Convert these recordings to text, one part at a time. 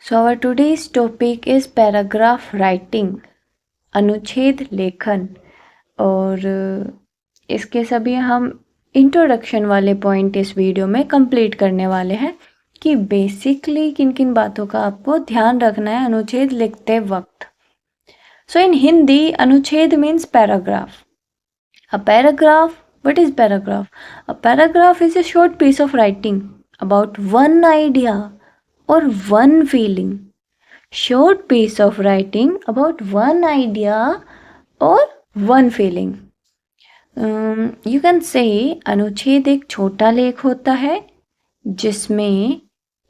So our today's topic is paragraph writing, अनुच्छेद लेखन। और इसके सभी हम इंट्रोडक्शन वाले पॉइंट इस वीडियो में कंप्लीट करने वाले हैं कि बेसिकली किन किन बातों का आपको ध्यान रखना है अनुच्छेद लिखते वक्त। सो इन हिंदी अनुच्छेद means paragraph. A paragraph, what is paragraph? A paragraph is a short piece of writing about one idea or one feeling. Short piece of writing about one idea or one feeling. You can say अनुच्छेद एक छोटा लेख होता है जिसमें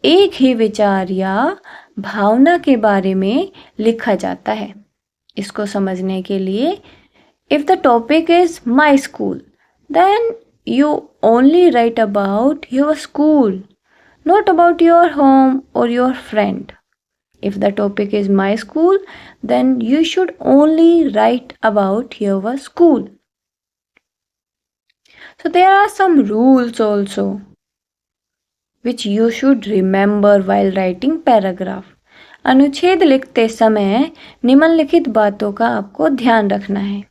एक ही विचार या भावना के बारे में लिखा जाता है। इसको समझने के लिए if the topic is my school, then you only write about your school, not about your home or your friend. If the topic is my school, then you should only write about your school. So there are some rules also which you should remember while writing paragraph. अनुच्छेद लिखते समय निम्नलिखित बातों का आपको ध्यान रखना है।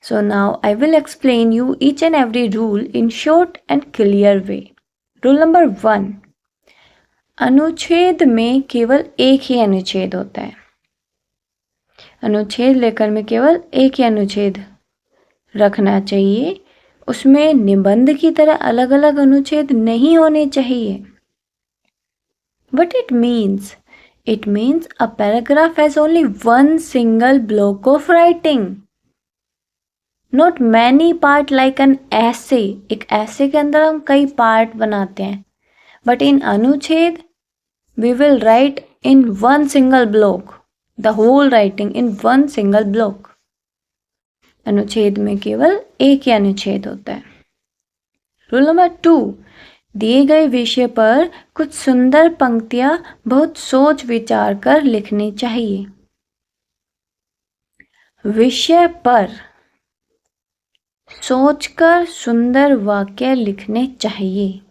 So now I will explain you each and every rule in short and clear way. Rule number 1. अनुच्छेद में केवल एक ही अनुच्छेद होता है। अनुच्छेद लेखन में केवल एक ही अनुच्छेद रखना चाहिए। उसमें निबंध की तरह अलग अलग अनुच्छेद नहीं होने चाहिए। What it means? It means a paragraph has only one single block of writing. Not many part like an essay. एक essay के अंदर हम कई पार्ट बनाते हैं, but in अनुच्छेद we will write in one single block, the whole writing in one single block. अनुच्छेद में केवल एक ही अनुच्छेद होता है। रूल नंबर 2, दिए गए विषय पर कुछ सुंदर पंक्तियां बहुत सोच विचार कर लिखनी चाहिए। विषय पर सोचकर सुंदर वाक्य लिखने चाहिए।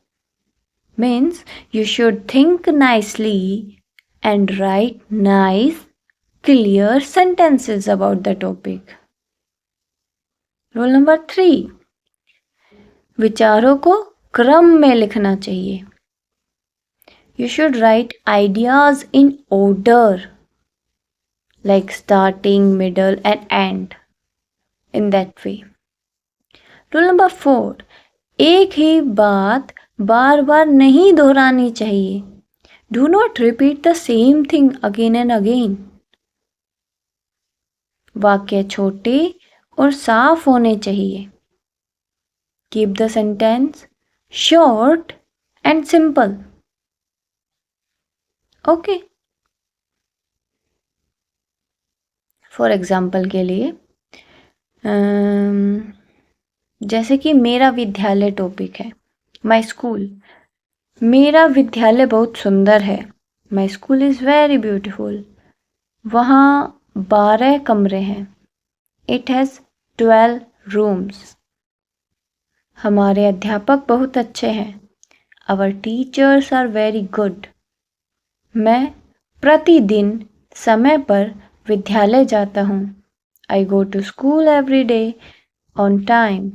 Means you should think nicely and write nice, clear sentences about the topic. Rule number 3, विचारों को क्रम में लिखना चाहिए। You should write ideas in order, like starting, middle and end, in that way. Rule number 4, एक ही बात बार बार नहीं दोहरानी चाहिए। Do not repeat the same thing again and again. वाक्य छोटे और साफ होने चाहिए। Keep the sentence short and simple. Okay. For example के लिए जैसे कि मेरा विद्यालय टॉपिक है, माई स्कूल। मेरा विद्यालय बहुत सुंदर है। My school is very beautiful. वहाँ 12 कमरे हैं। It has 12 rooms. हमारे अध्यापक बहुत अच्छे हैं। Our teachers are very good. मैं प्रतिदिन समय पर विद्यालय जाता हूँ। I go to school every day on time.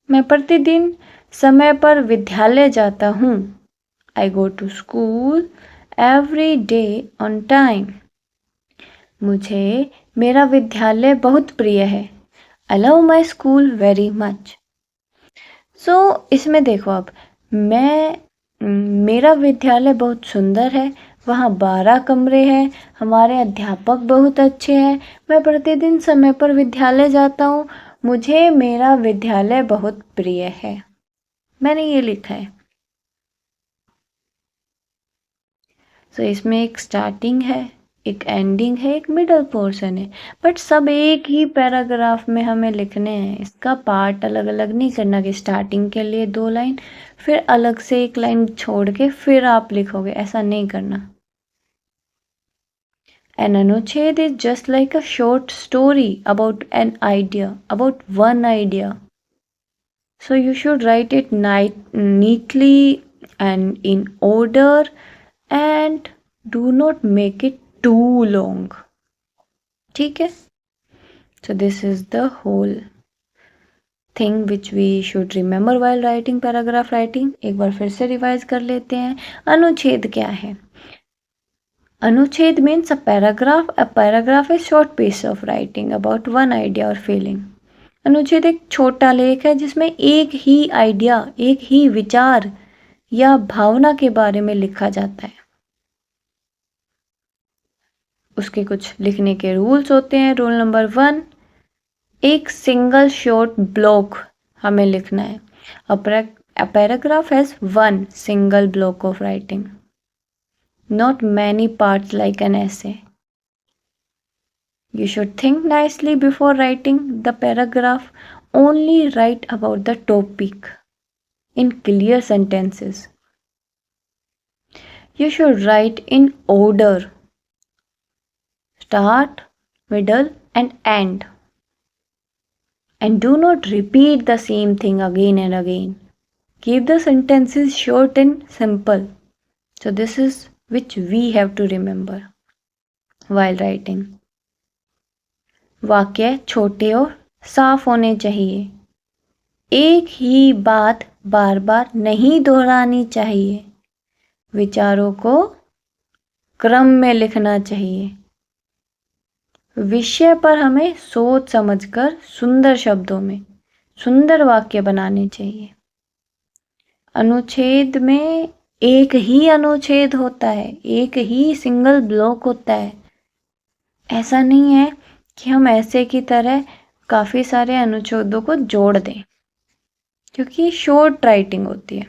मैं प्रतिदिन समय पर विद्यालय जाता हूँ। I go to school every day on time. मुझे मेरा विद्यालय बहुत प्रिय है। I love my school very much. सो इसमें देखो अब मेरा विद्यालय बहुत सुंदर है। वहाँ 12 कमरे हैं। हमारे अध्यापक बहुत अच्छे हैं। मैं प्रतिदिन समय पर विद्यालय जाता हूँ। मुझे मेरा विद्यालय बहुत प्रिय है। मैंने ये लिखा है। सो इसमें एक स्टार्टिंग है, एक एंडिंग है, एक मिडल पोर्शन है, बट सब एक ही पैराग्राफ में हमें लिखने हैं। इसका पार्ट अलग अलग नहीं करना कि स्टार्टिंग के लिए 2 लाइन फिर अलग से 1 लाइन छोड़ के फिर आप लिखोगे, ऐसा नहीं करना। An अनुच्छेद is just like a short story about an idea, about one idea. So you should write it neatly and in order and do not make it too long. ठीक है? So this is the whole thing which we should remember while writing paragraph writing. एक बार फिर से revise कर लेते हैं. अनुच्छेद क्या है? अनुच्छेद means a paragraph. A paragraph is short piece of writing about one idea or feeling. अनुच्छेद एक छोटा लेख है जिसमें एक ही आइडिया, एक ही विचार या भावना के बारे में लिखा जाता है. उसके कुछ लिखने के रूल्स होते हैं. रूल नंबर 1, एक सिंगल शॉर्ट ब्लॉक हमें लिखना है. A paragraph has one single block of writing, not many parts like an essay. You should think nicely before writing the paragraph. Only write about the topic in clear sentences. You should write in order: start, middle, and end. And do not repeat the same thing again and again. Keep the sentences short and simple. So this is which we have to remember while writing. वाक्य छोटे और साफ होने चाहिए. एक ही बात बार बार नहीं दोहरानी चाहिए. विचारों को क्रम में लिखना चाहिए. विषय पर हमें सोच समझकर सुंदर शब्दों में सुंदर वाक्य बनाने चाहिए. अनुच्छेद में एक ही अनुच्छेद होता है, एक ही सिंगल ब्लॉक होता है. ऐसा नहीं है कि हम ऐसे की तरह काफ़ी सारे अनुच्छेदों को जोड़ दें, क्योंकि शॉर्ट राइटिंग होती है.